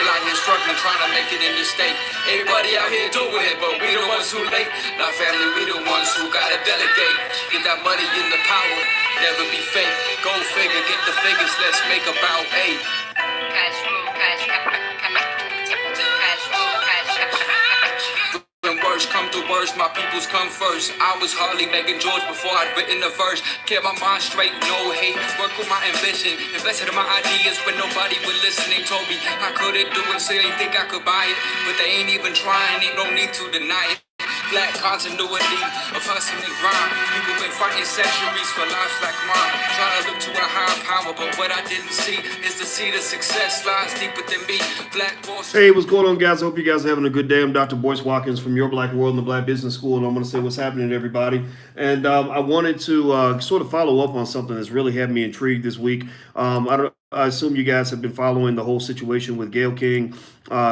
People out here struggling, trying to make it in this state. Everybody out here doing it, but we the ones who late. Now family, we the ones who gotta delegate. Get that money in the power, never be fake. Go figure, get the figures, let's make about 8. Cash rule, cash, cash rule, cash. When words come to words, my peoples come first. I was hardly Megan George before I'd written a verse. Kept my mind straight, no hate. Work with my ambition. Invested in my ideas when nobody would listen. They told me I couldn't do it, so they think I could buy it. But they ain't even trying, ain't no need to deny it. Black continuity of hustle and grind. People been fighting centuries for lives like mine. Trying to look to a higher power, but what I didn't see is the seed of success lies deeper than me. Black Boss. Hey, what's going on, guys? I hope you guys are having a good day. I'm Dr. Boyce Watkins from Your Black World and the Black Business School, and I'm going to say what's happening to everybody. And I wanted to sort of follow up on something that's really had me intrigued this week. I assume you guys have been following the whole situation with Gayle King,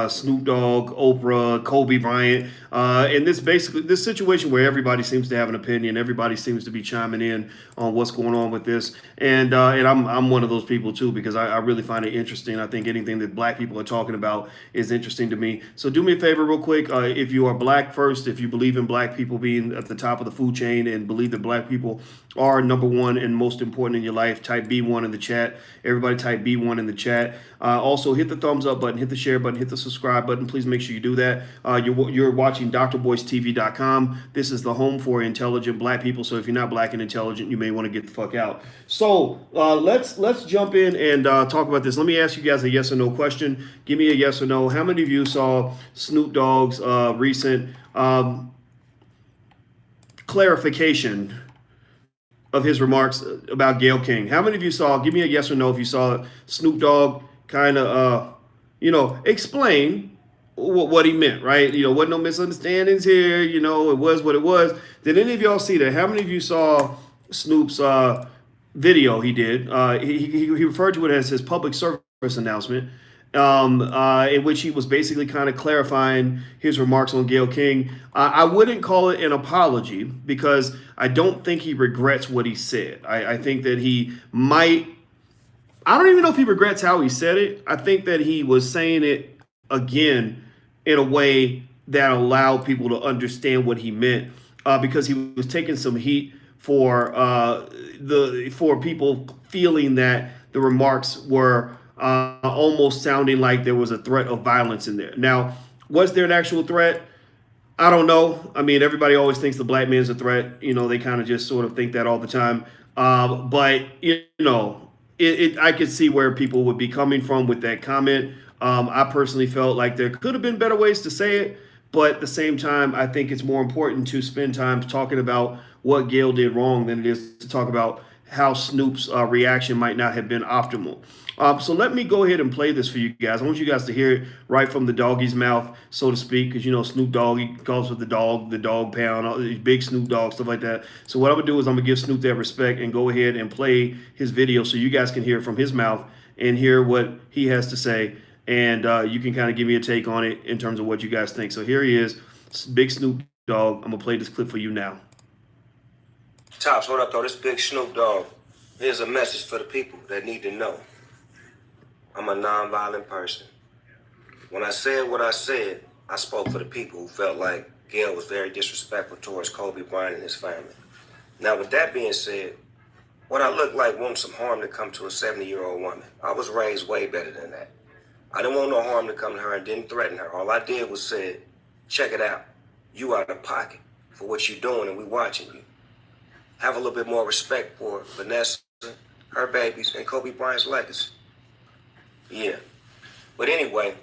Snoop Dogg, Oprah, Kobe Bryant, and this situation where everybody seems to have an opinion, everybody seems to be chiming in on what's going on with this, and I'm one of those people too, because I really find it interesting. I think anything that black people are talking about is interesting to me. So do me a favor real quick, if you are black first, if you believe in black people being at the top of the food chain and believe that black people are number one and most important in your life, type B1 in the chat. Everybody type B1 in the chat. Also, hit the thumbs up button, hit the share button, hit the subscribe button. Please make sure you do that. You're watching drboycetv.com. This is the home for intelligent black people. So if you're not black and intelligent, you may want to get the fuck out. So let's jump in and talk about this. Let me ask you guys a yes or no question. Give me a yes or no. How many of you saw Snoop Dogg's recent clarification of his remarks about Gayle King? How many of you saw, give me a yes or no if you saw Snoop Dogg kind of, explain what he meant, right? Wasn't no misunderstandings here, it was what it was. Did any of y'all see that? How many of you saw Snoop's video he did? He referred to it as his public service announcement, in which he was basically kind of clarifying his remarks on Gayle King. I wouldn't call it an apology because I don't think he regrets what he said. I think that he might, I don't even know if he regrets how he said it. I think that he was saying it again in a way that allowed people to understand what he meant, because he was taking some heat for people feeling that the remarks were almost sounding like there was a threat of violence in there. Now, was there an actual threat? I don't know. I mean, everybody always thinks the black man's a threat. They kind of just sort of think that all the time. But I could see where people would be coming from with that comment. I personally felt like there could have been better ways to say it, but at the same time, I think it's more important to spend time talking about what Gayle did wrong than it is to talk about how Snoop's reaction might not have been optimal. So let me go ahead and play this for you guys. I want you guys to hear it right from the doggy's mouth, so to speak, because Snoop Dogg, he calls with the dog pound, all these big Snoop Dogg, stuff like that. So what I'm gonna do is I'm gonna give Snoop that respect and go ahead and play his video so you guys can hear it from his mouth and hear what he has to say, and you can kind of give me a take on it in terms of what you guys think. So here he is, big Snoop Dogg. I'm gonna play this clip for you now. Tops, what up, though? This big Snoop Dogg. Here's a message for the people that need to know. I'm a nonviolent person. When I said what I said, I spoke for the people who felt like Gayle was very disrespectful towards Kobe Bryant and his family. Now, with that being said, what I look like wants some harm to come to a 70-year-old woman. I was raised way better than that. I didn't want no harm to come to her and didn't threaten her. All I did was said, check it out. You out of pocket for what you're doing and we watching you. Have a little bit more respect for Vanessa, her babies, and Kobe Bryant's legacy. Yeah. But anyway,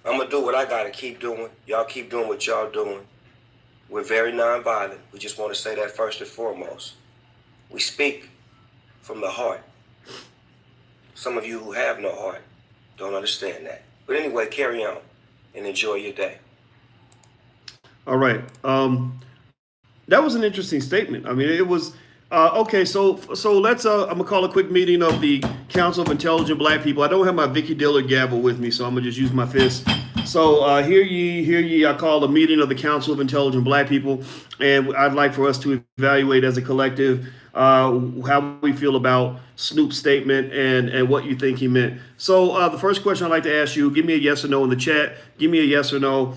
I'm going to do what I got to keep doing. Y'all keep doing what y'all doing. We're very nonviolent. We just want to say that first and foremost. We speak from the heart. Some of you who have no heart don't understand that. But anyway, carry on and enjoy your day. All right. That was an interesting statement. I mean, it was... okay, so let's I'm gonna call a quick meeting of the Council of Intelligent Black People. I don't have my Vicky Dillard gavel with me, so I'm gonna just use my fist. So hear ye, I call a meeting of the Council of Intelligent Black People, and I'd like for us to evaluate as a collective how we feel about Snoop's statement and what you think he meant. So the first question I'd like to ask you, give me a yes or no in the chat. Give me a yes or no.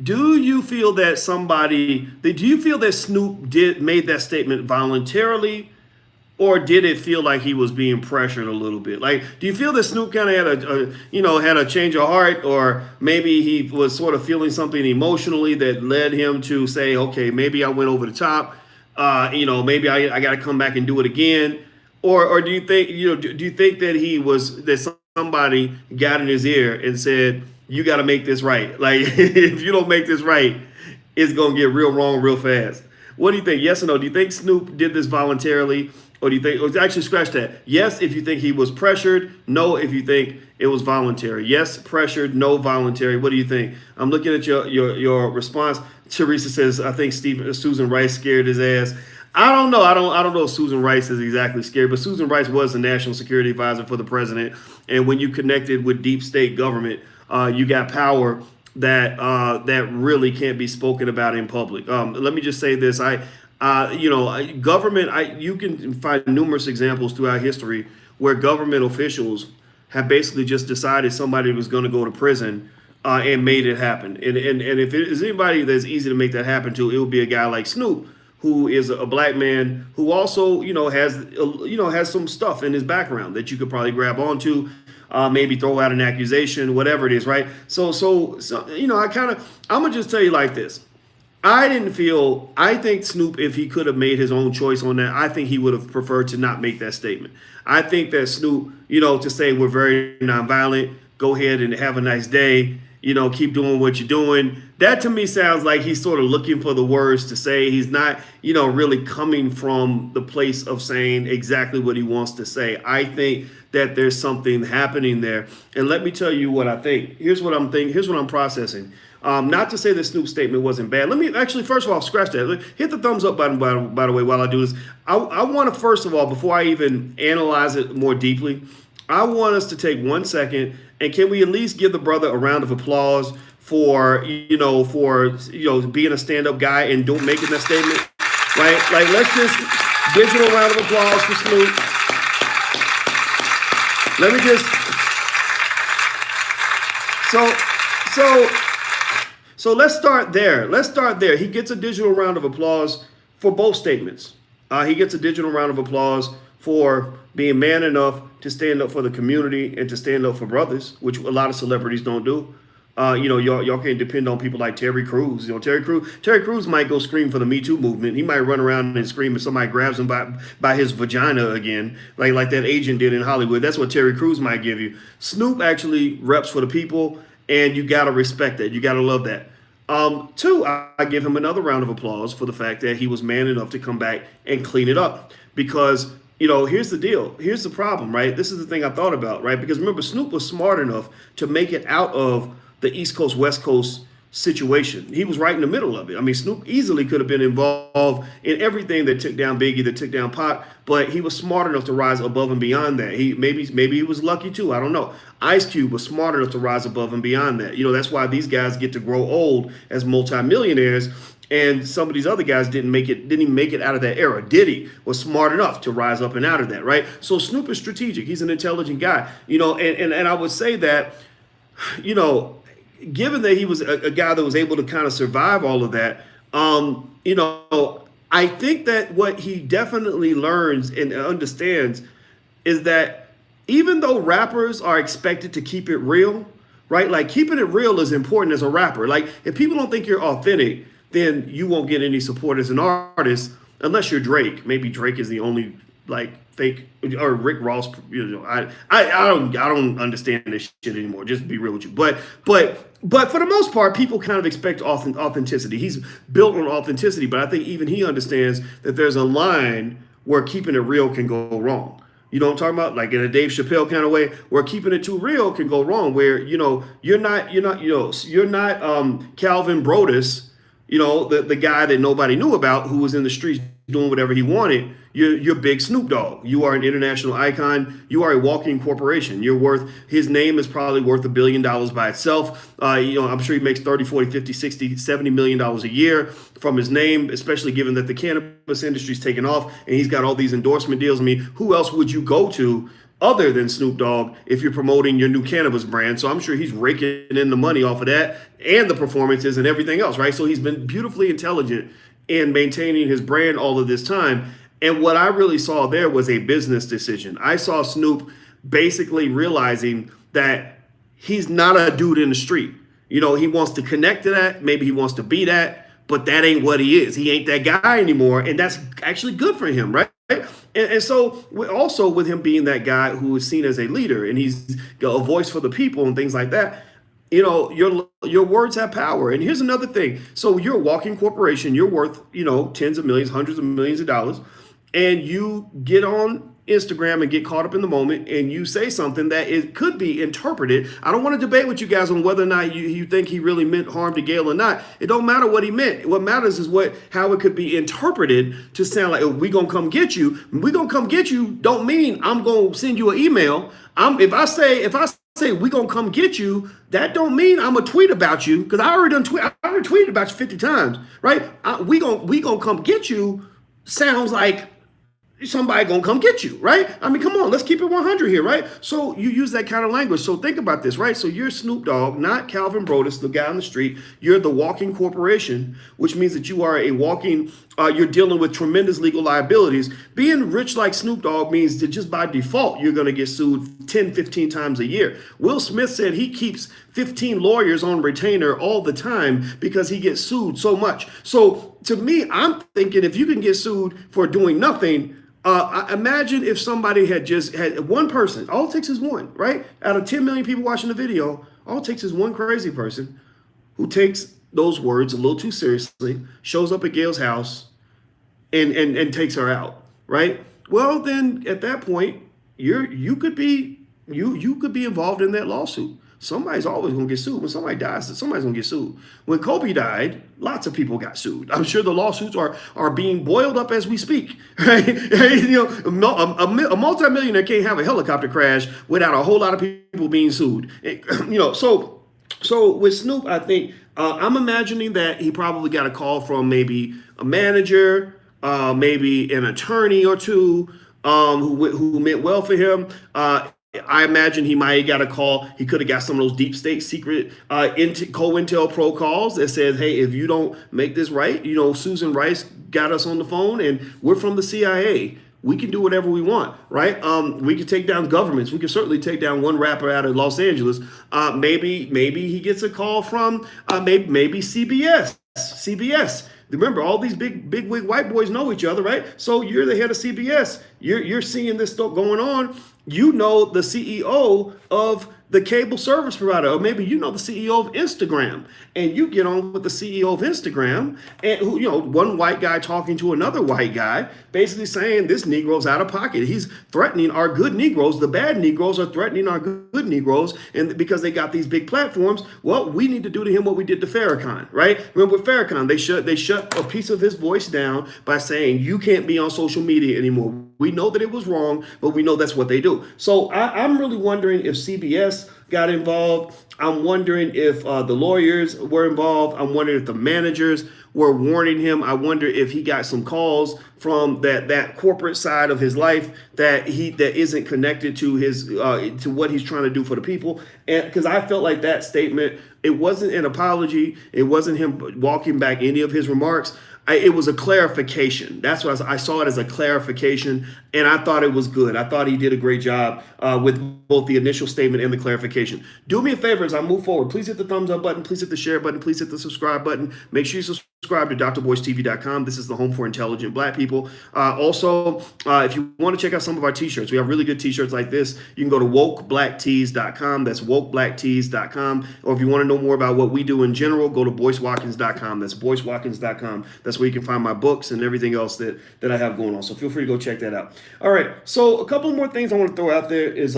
Do you feel that do you feel that Snoop made that statement voluntarily, or did it feel like he was being pressured a little bit? Like, do you feel that Snoop kind of had a change of heart, or maybe he was sort of feeling something emotionally that led him to say, okay, maybe I went over the top. Maybe I got to come back and do it again, or do you think do you think that somebody got in his ear and said, you got to make this right? Like, if you don't make this right, it's gonna get real wrong real fast. What do you think? Yes or no? Do you think Snoop did this voluntarily, or do you think? Or actually, scratch that. Yes, if you think he was pressured. No, if you think it was voluntary. Yes, pressured. No, voluntary. What do you think? I'm looking at your response. Teresa says, I think Susan Rice scared his ass. I don't know. I don't know if Susan Rice is exactly scared, but Susan Rice was the national security advisor for the president. And when you connected with deep state government, you got power that really can't be spoken about in public. Let me just say this: government. You can find numerous examples throughout history where government officials have basically just decided somebody was going to go to prison and made it happen. And if it is anybody that's easy to make that happen to, it would be a guy like Snoop, who is a black man who also has some stuff in his background that you could probably grab onto. Maybe throw out an accusation, whatever it is, right? So I'm gonna just tell you like this. I think Snoop, if he could have made his own choice on that, I think he would have preferred to not make that statement. I think that Snoop, to say we're very nonviolent, go ahead and have a nice day, keep doing what you're doing. That to me sounds like he's sort of looking for the words to say. He's not, really coming from the place of saying exactly what he wants to say. I think that there's something happening there. And let me tell you what I think. Here's what I'm thinking. Here's what I'm processing. Not to say the Snoop statement wasn't bad. Let me actually, first of all, scratch that. Hit the thumbs up button, by the way, while I do this. I want to, first of all, before I even analyze it more deeply, I want us to take 1 second and can we at least give the brother a round of applause for being a stand-up guy and making that statement, right? Like, let's just digital round of applause for Snoop. Let me just so let's start there. He gets a digital round of applause for both statements. He gets a digital round of applause for being man enough to stand up for the community and to stand up for brothers, which a lot of celebrities don't do. Y'all can't depend on people like Terry Crews. Terry Crews might go scream for the Me Too movement. He might run around and scream if somebody grabs him by his vagina again, like that agent did in Hollywood. That's what Terry Crews might give you. Snoop actually reps for the people, and you gotta respect that. You gotta love that. Two, I give him another round of applause for the fact that he was man enough to come back and clean it up. Because here's the deal. Here's the problem, right? This is the thing I thought about, right? Because remember, Snoop was smart enough to make it out of the East Coast, West Coast situation. He was right in the middle of it. I mean, Snoop easily could have been involved in everything that took down Biggie, that took down Pac, but he was smart enough to rise above and beyond that. Maybe he was lucky too. I don't know. Ice Cube was smart enough to rise above and beyond that. That's why these guys get to grow old as multimillionaires. And some of these other guys didn't even make it out of that era. Diddy was smart enough to rise up and out of that, right? So Snoop is strategic. He's an intelligent guy, and I would say that, given that he was a guy that was able to kind of survive all of that, I think that what he definitely learns and understands is that even though rappers are expected to keep it real, right? Like, keeping it real is important as a rapper. Like, if people don't think you're authentic, then you won't get any support as an artist unless you're Drake. Maybe Drake is the only fake, or Rick Ross. I don't understand this shit anymore. Just to be real with you. But for the most part, people kind of expect authenticity. He's built on authenticity, but I think even he understands that there's a line where keeping it real can go wrong. You know what I'm talking about? Like in a Dave Chappelle kind of way, where keeping it too real can go wrong. Where you're not Calvin Brodus, the guy that nobody knew about, who was in the streets doing whatever he wanted, you're big Snoop Dogg. You are an international icon. You are a walking corporation. His name is probably worth $1 billion by itself. I'm sure he makes 30, 40, 50, 60, $70 million a year from his name, especially given that the cannabis industry's taken off and he's got all these endorsement deals. I mean, who else would you go to other than Snoop Dogg if you're promoting your new cannabis brand? So I'm sure he's raking in the money off of that and the performances and everything else, right? So he's been beautifully intelligent in maintaining his brand all of this time. And what I really saw there was a business decision. I saw Snoop basically realizing that he's not a dude in the street. He wants to connect to that. Maybe he wants to be that, but that ain't what he is. He ain't that guy anymore. And that's actually good for him, right? And so also with him being that guy who is seen as a leader and he's a voice for the people and things like that, your words have power. And here's another thing. So you're a walking corporation. You're worth, tens of millions, hundreds of millions of dollars. And you get on Instagram and get caught up in the moment and you say something that it could be interpreted. I don't want to debate with you guys on whether or not you think he really meant harm to Gayle or not. It don't matter what he meant. What matters is how it could be interpreted to sound like, we gonna come get you. We gonna come get you don't mean I'm gonna send you an email. If I say we gonna come get you, that don't mean I'm gonna tweet about you, because I already tweeted about you 50 times, right? We gonna come get you sounds like somebody gonna come get you, right? I mean, come on, let's keep it 100 here, right? So you use that kind of language. So think about this, right? So you're Snoop Dogg, not Calvin Brodus, the guy on the street. You're the walking corporation, which means that you are a walking, you're dealing with tremendous legal liabilities. Being rich like Snoop Dogg means that just by default, you're gonna get sued 10, 15 times a year. Will Smith said he keeps 15 lawyers on retainer all the time because he gets sued so much. So to me, I'm thinking if you can get sued for doing nothing, imagine if somebody had just had one person, all it takes is one, right? Out of 10 million people watching the video, all it takes is one crazy person who takes those words a little too seriously, shows up at Gayle's house and takes her out, right? Well, then at that point, you could be involved in that lawsuit. Somebody's always going to get sued. When somebody dies, somebody's going to get sued. When Kobe died, lots of people got sued. I'm sure the lawsuits are being boiled up as we speak. Right? A multimillionaire can't have a helicopter crash without a whole lot of people being sued. So with Snoop, I think I'm imagining that he probably got a call from maybe a manager, maybe an attorney or two who meant well for him. I imagine he might have got a call. He could have got some of those deep state secret COINTELPRO calls that says, hey, if you don't make this right, Susan Rice got us on the phone and we're from the CIA. We can do whatever we want, right? We can take down governments. We can certainly take down one rapper out of Los Angeles. Maybe he gets a call from maybe CBS. Remember, all these big wig white boys know each other, right? So you're the head of CBS. You're seeing this stuff going on. You know the CEO of the cable service provider, or maybe you know the CEO of Instagram, and you get on with the CEO of Instagram, and one white guy talking to another white guy, basically saying this Negro's out of pocket. He's threatening our good Negroes. The bad Negroes are threatening our good Negroes, and because they got these big platforms, well, we need to do to him what we did to Farrakhan, right? Remember with Farrakhan, they shut a piece of his voice down by saying you can't be on social media anymore. We know that it was wrong, but we know that's what they do. So I'm really wondering if CBS got involved. I'm wondering if the lawyers were involved. I'm wondering if the managers were warning him. I wonder if he got some calls from that corporate side of his life that isn't connected to his to what he's trying to do for the people. And because I felt like that statement, it wasn't an apology. It wasn't him walking back any of his remarks. It was a clarification. That's why I saw it as a clarification, and I thought it was good. I thought he did a great job with both the initial statement and the clarification. Do me a favor as I move forward. Please hit the thumbs up button. Please hit the share button. Please hit the subscribe button. Make sure you subscribe to drboystv.com. This is the home for intelligent Black people. Also, if you want to check out some of our t-shirts, we have really good t-shirts like this. You can go to wokeblacktees.com. That's wokeblacktees.com. Or if you want to know more about what we do in general, go to boycewatkins.com. That's boycewatkins.com. That's where you can find my books and everything else that I have going on. So feel free to go check that out. All right. So a couple more things I want to throw out there is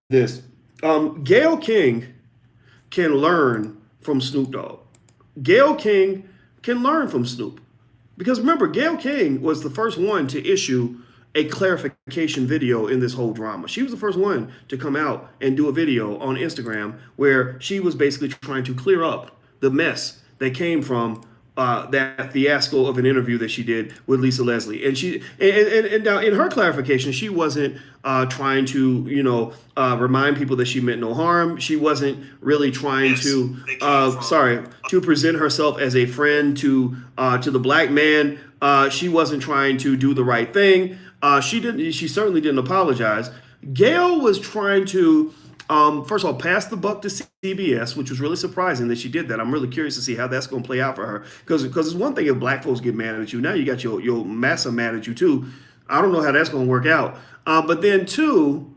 this. Gayle King can learn from Snoop Dogg. Gayle King can learn from Snoop. Because remember, Gayle King was the first one to issue a clarification video in this whole drama. She was the first one to come out and do a video on Instagram where she was basically trying to clear up the mess that came from that fiasco of an interview that she did with Lisa Leslie. And and now in her clarification, she wasn't trying to remind people that she meant no harm. She wasn't really trying to to present herself as a friend to the black man. She wasn't trying to do the right thing. She certainly didn't apologize. Gayle was trying to first of all, pass the buck to CBS, which was really surprising that she did that. I'm really curious to see how that's going to play out for her. Because it's one thing if black folks get mad at you. Now you got your massa mad at you too. I don't know how that's going to work out. But then two,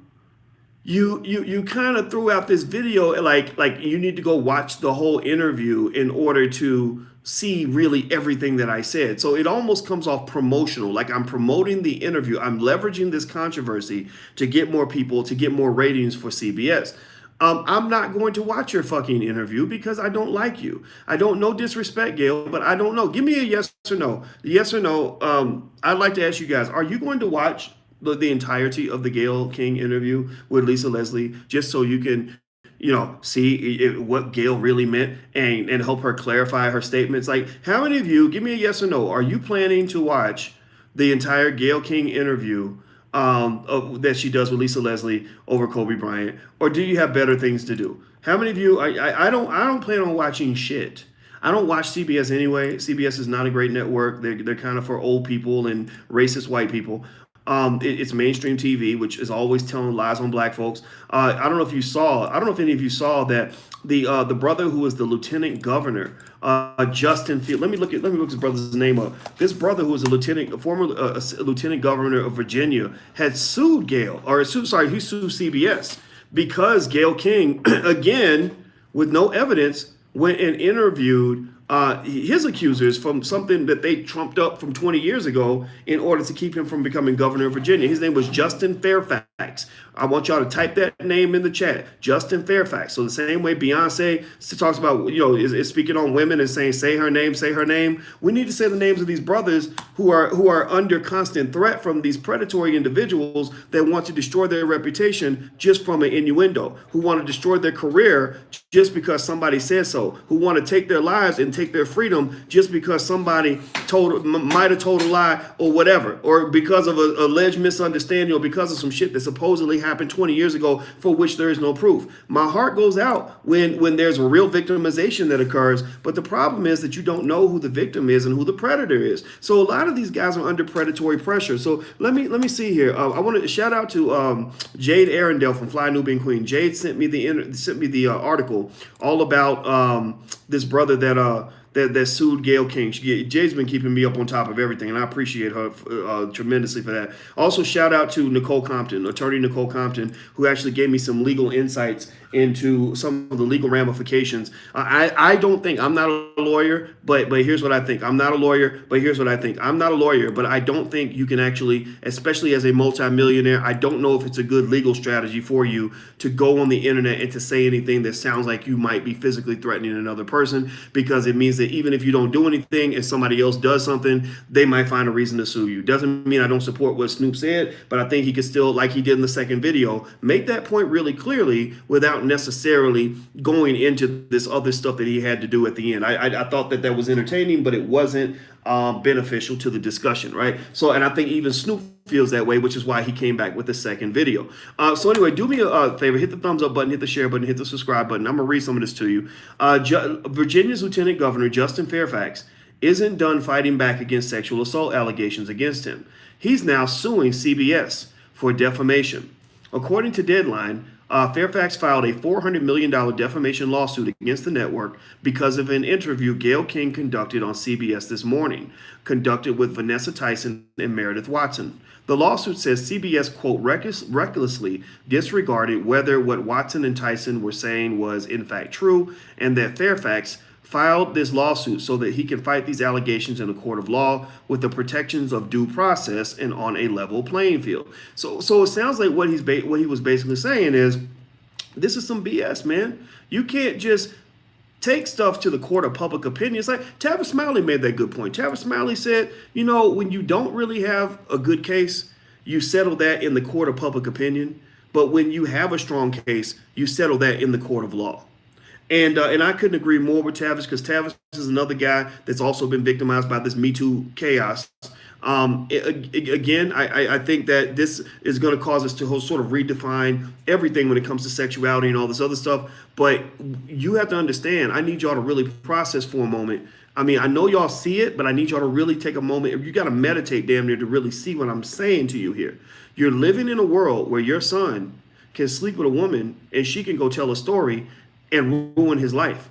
you kind of threw out this video like you need to go watch the whole interview in order to see really everything that I said. So it almost comes off promotional, like I'm promoting the interview. I'm leveraging this controversy to get more people, to get more ratings for CBS. I'm not going to watch your fucking interview because I don't like you. I don't know, disrespect, Gayle, but I don't know. Give me a yes or no. Yes or no. I'd like to ask you guys, are you going to watch the entirety of the Gayle King interview with Lisa Leslie just so you can see what Gayle really meant and help her clarify her statements? Like, how many of you, give me a yes or no, are you planning to watch the entire Gayle King interview that she does with Lisa Leslie over Kobe Bryant, or do you have better things to do? How many of you? I don't plan on watching shit. I don't watch CBS anyway. CBS is not a great network. They're kind of for old people and racist white people. It's mainstream TV, which is always telling lies on black folks. I don't know if any of you saw that the brother who was the lieutenant governor, Justin Field. Let me look his brother's name up. This brother who was a former lieutenant governor of Virginia had sued Gayle, he sued CBS because Gayle King, again with no evidence, went and interviewed his accusers from something that they trumped up from 20 years ago in order to keep him from becoming governor of Virginia. His name was Justin Fairfax. I want y'all to type that name in the chat, Justin Fairfax. So the same way Beyonce talks about, is speaking on women and saying, say her name. We need to say the names of these brothers who are under constant threat from these predatory individuals that want to destroy their reputation just from an innuendo, who want to destroy their career just because somebody said so, who want to take their lives and take their freedom just because somebody might have told a lie or whatever, or because of an alleged misunderstanding or because of some shit that supposedly happened 20 years ago for which there is no proof. My heart goes out when there's a real victimization that occurs, but the problem is that you don't know who the victim is and who the predator is. So a lot of these guys are under predatory pressure. So let me see here. I want to shout out to Jade Arundel from Fly Nubian Queen. Jade sent me the article all about this brother that sued Gayle King. Jay's been keeping me up on top of everything, and I appreciate her tremendously for that. Also, shout out to Nicole Compton, attorney Nicole Compton, who actually gave me some legal insights into some of the legal ramifications. I don't think, I'm not a lawyer, but here's what I think. I'm not a lawyer, but here's what I think. I'm not a lawyer, but I don't think you can actually, especially as a multimillionaire, I don't know if it's a good legal strategy for you to go on the internet and to say anything that sounds like you might be physically threatening another person, because it means that even if you don't do anything and somebody else does something, they might find a reason to sue you. Doesn't mean I don't support what Snoop said, but I think he could still, like he did in the second video, make that point really clearly without necessarily going into this other stuff that he had to do at the end. I thought that was entertaining, but it wasn't beneficial to the discussion, right? So, and I think even Snoop feels that way, which is why he came back with the second video. So anyway, do me a favor, hit the thumbs up button, hit the share button, hit the subscribe button. I'm gonna read some of this to you. Virginia's Lieutenant Governor Justin Fairfax isn't done fighting back against sexual assault allegations against him. He's now suing CBS for defamation. According to Deadline, Fairfax filed a $400 million defamation lawsuit against the network because of an interview Gayle King conducted on CBS This Morning, conducted with Vanessa Tyson and Meredith Watson. The lawsuit says CBS, quote, recklessly disregarded whether what Watson and Tyson were saying was in fact true, and that Fairfax filed this lawsuit so that he can fight these allegations in a court of law with the protections of due process and on a level playing field. So it sounds like what he was basically saying is, this is some BS, man. You can't just take stuff to the court of public opinion. It's like Tavis Smiley made that good point. Tavis Smiley said, when you don't really have a good case, you settle that in the court of public opinion. But when you have a strong case, you settle that in the court of law. And I couldn't agree more with Tavis, because Tavis is another guy that's also been victimized by this Me Too chaos. Again, I think that this is going to cause us to sort of redefine everything when it comes to sexuality and all this other stuff. But you have to understand, I need y'all to really process for a moment. I mean, I know y'all see it, but I need y'all to really take a moment. You got to meditate damn near to really see what I'm saying to you here. You're living in a world where your son can sleep with a woman and she can go tell a story and ruin his life.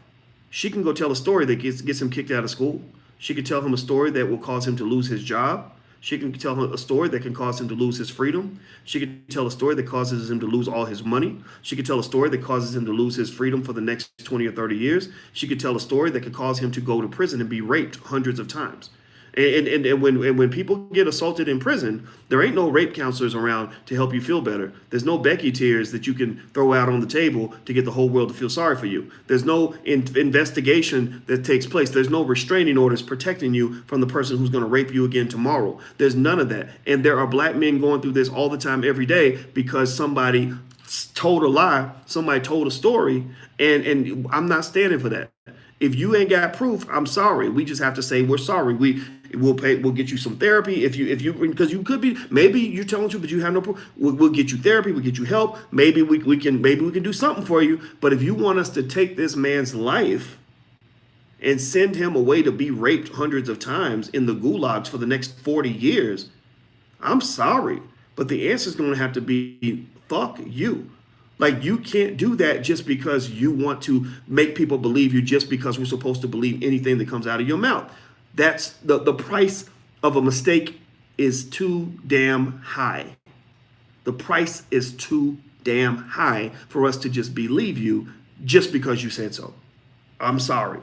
She can go tell a story that gets him kicked out of school. She could tell him a story that will cause him to lose his job. She can tell him a story that can cause him to lose his freedom. She could tell a story that causes him to lose all his money. She could tell a story that causes him to lose his freedom for the next 20 or 30 years. She could tell a story that could cause him to go to prison and be raped hundreds of times. And when people get assaulted in prison, there ain't no rape counselors around to help you feel better. There's no Becky tears that you can throw out on the table to get the whole world to feel sorry for you. There's no investigation that takes place. There's no restraining orders protecting you from the person who's going to rape you again tomorrow. There's none of that. And there are black men going through this all the time, every day, because somebody told a lie, somebody told a story, and I'm not standing for that. If you ain't got proof, I'm sorry. We just have to say we're sorry. We'll get you some therapy because you could be, maybe you're telling the truth, but you have no proof. We'll get you therapy. We'll get you help. Maybe we can do something for you. But if you want us to take this man's life and send him away to be raped hundreds of times in the gulags for the next 40 years, I'm sorry. But the answer is going to have to be fuck you. Like, you can't do that just because you want to make people believe you, just because we're supposed to believe anything that comes out of your mouth. That's the price of a mistake is too damn high. The price is too damn high for us to just believe you just because you said so. I'm sorry.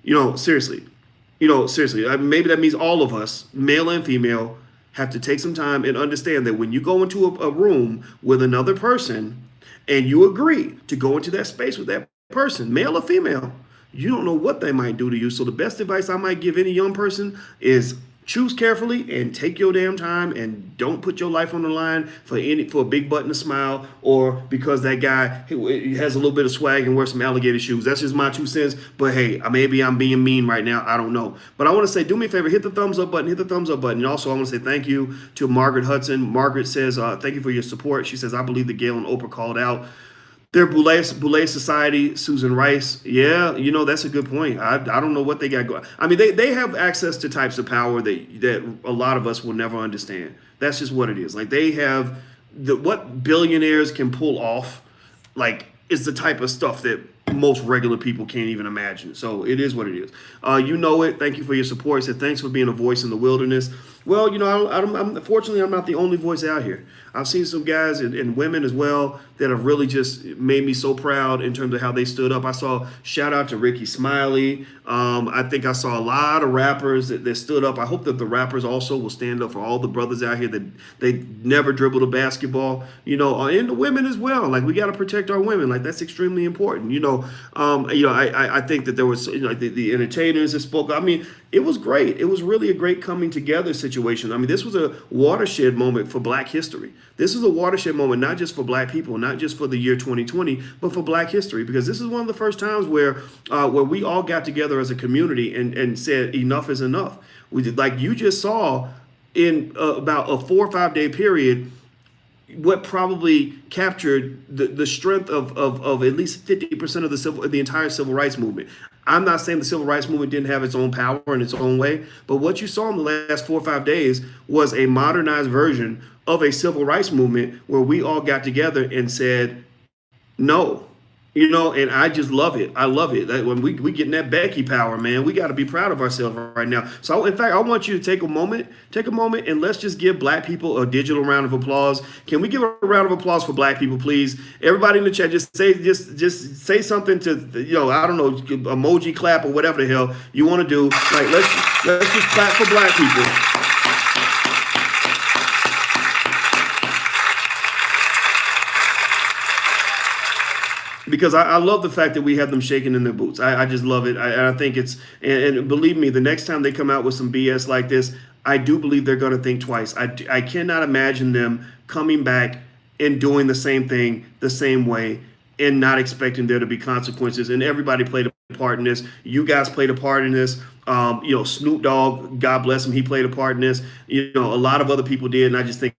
Seriously. Maybe that means all of us, male and female, have to take some time and understand that when you go into a room with another person, and you agree to go into that space with that person, male or female, you don't know what they might do to you. So the best advice I might give any young person is choose carefully and take your damn time, and don't put your life on the line for a big button to smile, or because that guy has a little bit of swag and wears some alligator shoes. That's just my 2 cents. But hey, maybe I'm being mean right now. I don't know. But I want to say, do me a favor, hit the thumbs up button, And also I want to say thank you to Margaret Hudson. Margaret says, thank you for your support. She says, I believe that Gayle and Oprah called out their Boulay Society, Susan Rice. Yeah, that's a good point. I don't know what they got going. I mean, they have access to types of power that a lot of us will never understand. That's just what it is. Like, they have what billionaires can pull off. Like, it's the type of stuff that most regular people can't even imagine. So it is what it is. Thank you for your support. I said, thanks for being a voice in the wilderness. Well, fortunately, I'm not the only voice out here. I've seen some guys and women as well that have really just made me so proud in terms of how they stood up. I saw, shout out to Ricky Smiley. I think I saw a lot of rappers that stood up. I hope that the rappers also will stand up for all the brothers out here that they never dribbled a basketball, and the women as well. Like, we got to protect our women. Like, that's extremely important. I think that there was, the entertainers that spoke. I mean, it was great. It was really a great coming together situation. I mean, this was a watershed moment for Black history. This is a watershed moment, not just for Black people, not just for the year 2020, but for Black history, because this is one of the first times where we all got together as a community and said enough is enough. We did, like you just saw in about a 4 or 5 day period, what probably captured the strength of at least 50% of the entire civil rights movement. I'm not saying the civil rights movement didn't have its own power in its own way, but what you saw in the last 4 or 5 days was a modernized version of a civil rights movement where we all got together and said, no, and I just love it. I love it. When we getting that Becky power, man, we got to be proud of ourselves right now. So in fact, I want you to take a moment and let's just give Black people a digital round of applause. Can we give a round of applause for Black people, please? Everybody in the chat, just say something to, I don't know, emoji clap or whatever the hell you want to do. Like, let's just clap for Black people. because I love the fact that we have them shaking in their boots. I just love it. I think it's, and believe me, the next time they come out with some BS like this, I do believe they're going to think twice. I cannot imagine them coming back and doing the same thing the same way and not expecting there to be consequences. And everybody played a part in this. You guys played a part in this. Snoop Dogg, God bless him, he played a part in this. A lot of other people did, and I just think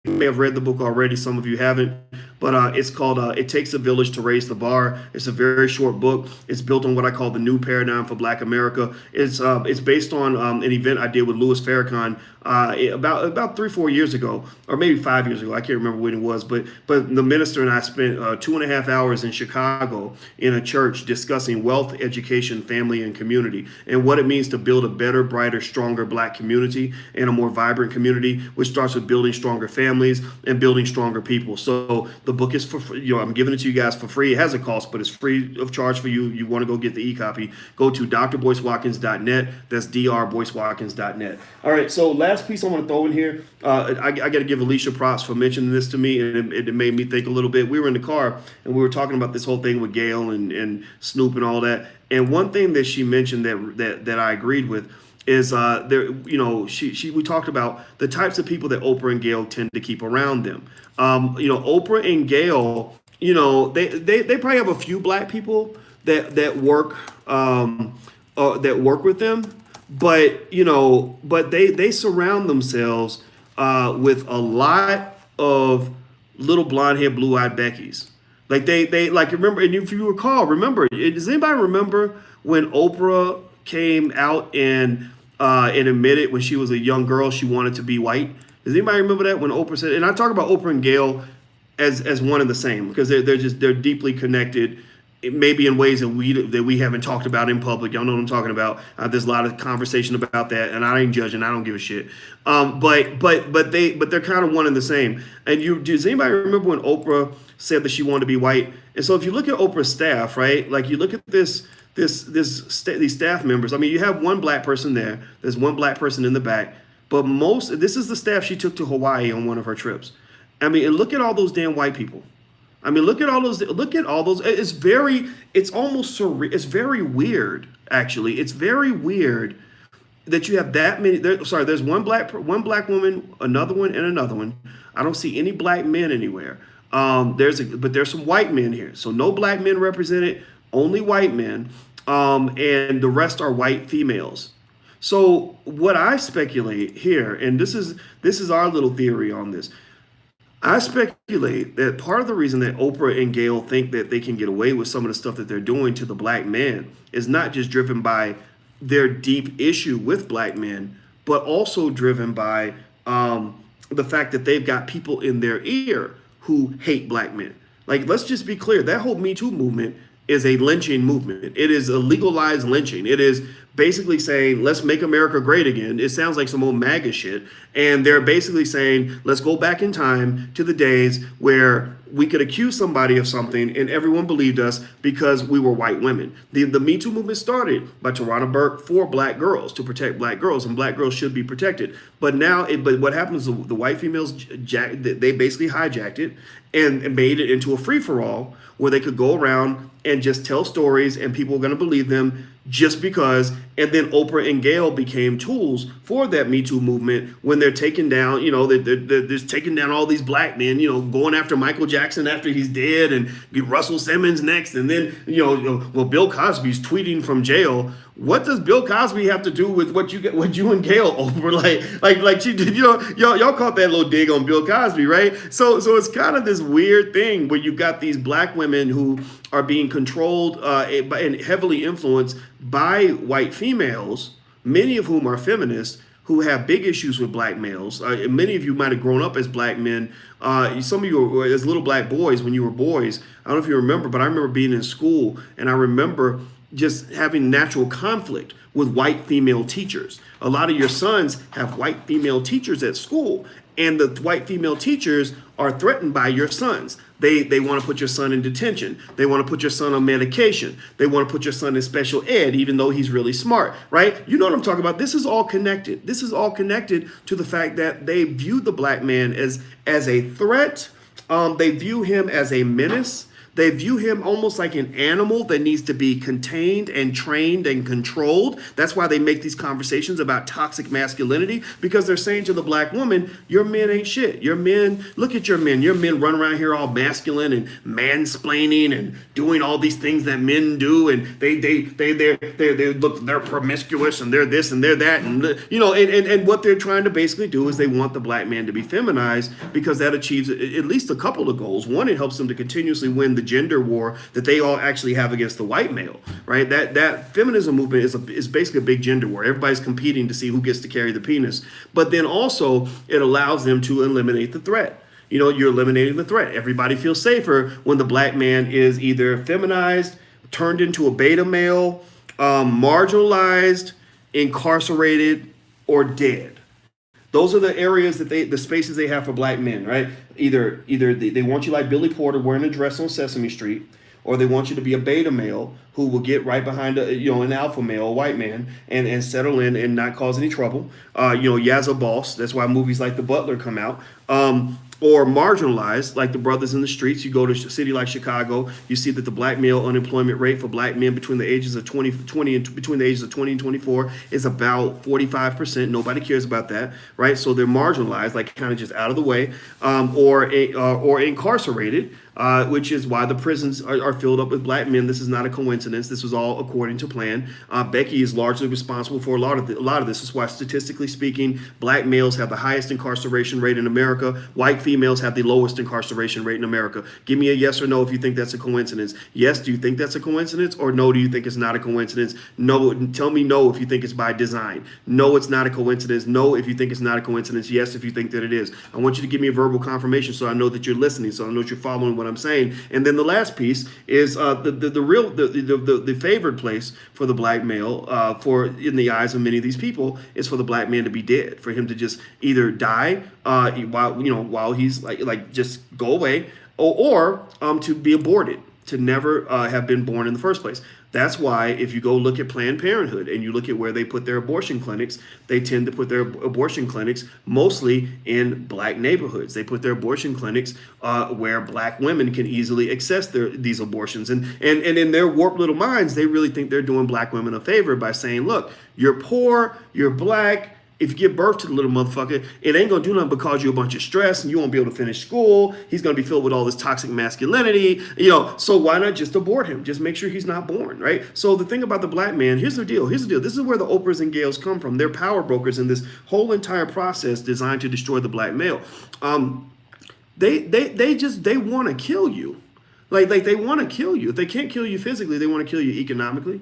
you may have read the book already. Some of you haven't, but it's called "It Takes a Village to Raise the Bar." It's a very short book. It's built on what I call the new paradigm for Black America. It's based on an event I did with Louis Farrakhan about 3-4 years ago, or maybe 5 years ago. I can't remember when it was, but the minister and I spent 2.5 hours in Chicago in a church discussing wealth, education, family, and community, and what it means to build a better, brighter, stronger Black community and a more vibrant community, which starts with building stronger families and building stronger people. So the book is for free. I'm giving it to you guys for free. It has a cost, but it's free of charge for you. You want to go get the e-copy, go to drboycewatkins.net. That's drboycewatkins.net. All right, so last piece I want to throw in here. I got to give Alicia props for mentioning this to me, and it made me think a little bit. We were in the car, and we were talking about this whole thing with Gayle and Snoop and all that. And one thing that she mentioned that I agreed with is we talked about the types of people that Oprah and Gayle tend to keep around them. Oprah and Gayle, they probably have a few Black people that work with them, but they surround themselves with a lot of little blonde haired, blue eyed Beckys. Like they remember, and if you remember, does anybody remember when Oprah came out and admitted when she was a young girl she wanted to be white? Does anybody remember that, when Oprah said? And I talk about Oprah and Gayle as one and the same, because they're deeply connected, maybe in ways that we haven't talked about in public. Y'all know what I'm talking about. There's a lot of conversation about that, and I ain't judging. I don't give a shit. But they're kind of one and the same. And does anybody remember when Oprah said that she wanted to be white? And so if you look at Oprah's staff, right? Like you look at these staff members. I mean, you have one Black person there. There's one Black person in the back. But this is the staff she took to Hawaii on one of her trips. I mean, and look at all those damn white people. I mean, look at all those. It's almost surreal. It's very weird, actually. It's very weird that you have that many. There's one black woman, another one, and another one. I don't see any Black men anywhere. But there's some white men here. So no Black men represented, only white men, and the rest are white females. So what I speculate here, and this is our little theory on this. I speculate that part of the reason that Oprah and Gayle think that they can get away with some of the stuff that they're doing to the Black men is not just driven by their deep issue with Black men, but also driven by the fact that they've got people in their ear who hate Black men. Like, let's just be clear. That whole Me Too movement is a lynching movement. It is a legalized lynching. It is basically saying, let's make America great again. It sounds like some old MAGA shit. And they're basically saying, let's go back in time to the days where we could accuse somebody of something and everyone believed us because we were white women. The Me Too movement started by Tarana Burke for Black girls, to protect Black girls, and Black girls should be protected. But what happens is the white females, they basically hijacked it and made it into a free-for-all where they could go around and just tell stories and people were going to believe them just because. And then Oprah and Gayle became tools for that Me Too movement when they're taking down, they're just taking down all these Black men, going after Michael Jackson after he's dead and Russell Simmons next. And then, Bill Cosby's tweeting from jail. What does Bill Cosby have to do with what you and Gayle over? Like she did, y'all caught that little dig on Bill Cosby, right? So it's kind of this weird thing where you've got these Black women who are being controlled and heavily influenced by white females, many of whom are feminists, who have big issues with Black males. Many of you might have grown up as Black men. Some of you were as little Black boys when you were boys. I don't know if you remember, but I remember being in school and I remember just having natural conflict with white female teachers. A lot of your sons have white female teachers at school. and the white female teachers are threatened by your sons. They want to put your son in detention. They want to put your son on medication. They want to put your son in special ed, even though he's really smart, right? You know what I'm talking about. This is all connected. This is all connected to the fact that they view the black man as a threat. They view him as a menace. They view him almost like an animal that needs to be contained and trained and controlled. That's why they make these conversations about toxic masculinity, because they're saying to the black woman, your men ain't shit. Your men, look at your men. Your men run around here all masculine and mansplaining and doing all these things that men do. And they're promiscuous and they're this and they're that. And, and what they're trying to basically do is they want the black man to be feminized, because that achieves at least a couple of goals. One, it helps them to continuously win the gender war that they all actually have against the white male, right? That feminism movement is basically a big gender war. Everybody's competing to see who gets to carry the penis. But then also it allows them to eliminate the threat. You're eliminating the threat. Everybody feels safer when the black man is either feminized, turned into a beta male, marginalized, incarcerated, or dead. Those are the areas that the spaces they have for black men, right? Either they want you like Billy Porter wearing a dress on Sesame Street, or they want you to be a beta male who will get right behind an alpha male, a white man, and settle in and not cause any trouble. Yazza boss. That's why movies like The Butler come out. Or marginalized, like the brothers in the streets. You go to a city like Chicago, you see that the black male unemployment rate for black men between the ages of 20 and 24 is about 45%. Nobody cares about that, right? So they're marginalized, like kind of just out of the way, or incarcerated, which is why the prisons are filled up with black men. This is not a coincidence. This was all according to plan. Becky is largely responsible for a lot of this. This is why, statistically speaking, black males have the highest incarceration rate in America. White females have the lowest incarceration rate in America. Give me a yes or no if you think that's a coincidence. Yes, do you think that's a coincidence? Or no, do you think it's not a coincidence? No, tell me no if you think it's by design. No, it's not a coincidence. No, if you think it's not a coincidence. Yes, if you think that it is. I want you to give me a verbal confirmation so I know that you're listening, so I know that you're following what I'm saying. And then the last piece is the favored place for the black male, for in the eyes of many of these people, is for the black man to be dead, for him to just either die while he's like just go away, or to be aborted, to never have been born in the first place. That's why if you go look at Planned Parenthood and you look at where they put their abortion clinics, they tend to put their abortion clinics mostly in black neighborhoods. They put their abortion clinics where black women can easily access these abortions. And in their warped little minds, they really think they're doing black women a favor by saying, look, you're poor, you're black. If you give birth to the little motherfucker, it ain't going to do nothing but cause you a bunch of stress, and you won't be able to finish school. He's going to be filled with all this toxic masculinity, so why not just abort him? Just make sure he's not born, right? So the thing about the black man, here's the deal. This is where the Oprahs and Gayles come from. They're power brokers in this whole entire process designed to destroy the black male. They want to kill you. Like they want to kill you. If they can't kill you physically, they want to kill you economically,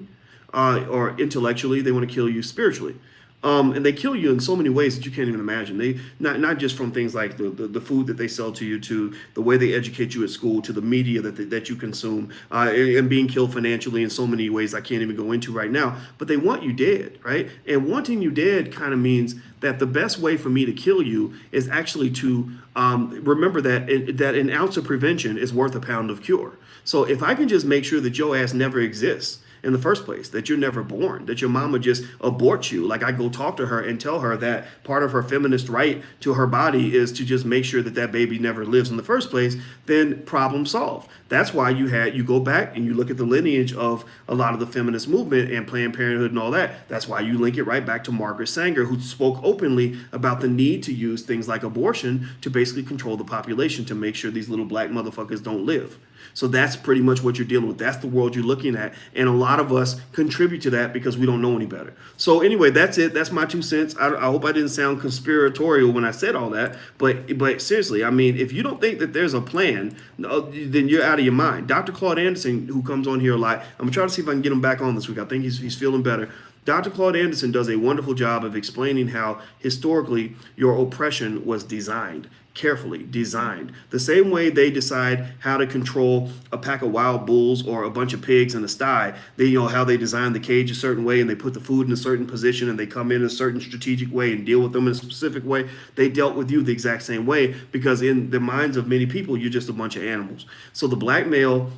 or intellectually. They want to kill you spiritually. And they kill you in so many ways that you can't even imagine. They not just from things like the food that they sell to you, to the way they educate you at school, to the media that you consume, and being killed financially in so many ways I can't even go into right now. But they want you dead, right? And wanting you dead kind of means that the best way for me to kill you is actually to remember that an ounce of prevention is worth a pound of cure. So if I can just make sure that your ass never exists in the first place, that you're never born, that your mama just aborts you. Like I go talk to her and tell her that part of her feminist right to her body is to just make sure that baby never lives in the first place, then problem solved. That's why you go back and you look at the lineage of a lot of the feminist movement and Planned Parenthood and all that. That's why you link it right back to Margaret Sanger, who spoke openly about the need to use things like abortion to basically control the population, to make sure these little black motherfuckers don't live. So that's pretty much what you're dealing with. That's the world you're looking at. And a lot of us contribute to that because we don't know any better. So anyway, that's it. That's my 2 cents. I hope I didn't sound conspiratorial when I said all that. But seriously, I mean, if you don't think that there's a plan, then you're out of your mind. Dr. Claude Anderson, who comes on here a lot, I'm going to try to see if I can get him back on this week. I think he's feeling better. Dr. Claude Anderson does a wonderful job of explaining how historically your oppression was designed. carefully designed. The same way they decide how to control a pack of wild bulls or a bunch of pigs in a sty, they, how they design the cage a certain way and they put the food in a certain position and they come in a certain strategic way and deal with them in a specific way. They dealt with you the exact same way, because in the minds of many people, you're just a bunch of animals. So the black male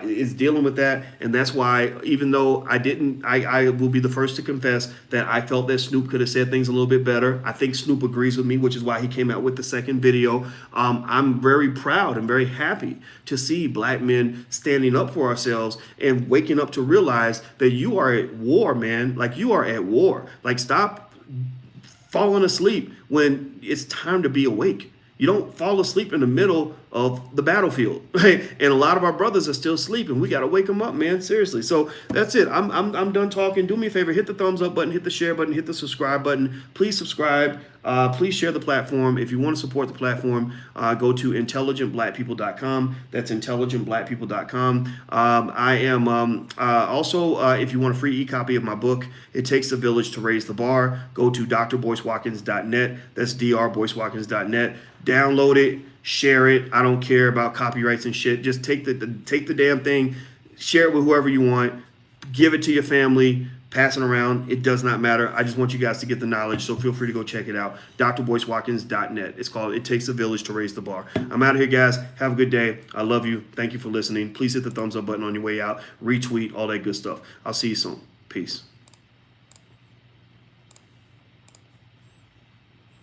is dealing with that, and that's why, even though I will be the first to confess that I felt that Snoop could have said things a little bit better. I think Snoop agrees with me, which is why he came out with the second video. I'm very proud and very happy to see black men standing up for ourselves and waking up to realize that you are at war, man. Like, you are at war. Like, stop falling asleep when it's time to be awake. You don't fall asleep in the middle of the battlefield, right? And a lot of our brothers are still sleeping. We got to wake them up, man. Seriously. So that's it. I'm done talking. Do me a favor. Hit the thumbs up button, hit the share button, hit the subscribe button. Please subscribe. Please share the platform. If you want to support the platform, go to intelligentblackpeople.com. That's intelligentblackpeople.com. I am also, if you want a free e-copy of my book, It Takes a Village to Raise the Bar, go to drboycewatkins.net. That's drboycewatkins.net. Download it, share it. I don't care about copyrights and shit. Just take the damn thing, share it with whoever you want, give it to your family, pass it around. It does not matter. I just want you guys to get the knowledge, so feel free to go check it out. drboycewatkins.net. It's called It Takes a Village to Raise the Bar. I'm out of here, guys. Have a good day. I love you. Thank you for listening. Please hit the thumbs up button on your way out. Retweet, all that good stuff. I'll see you soon. Peace.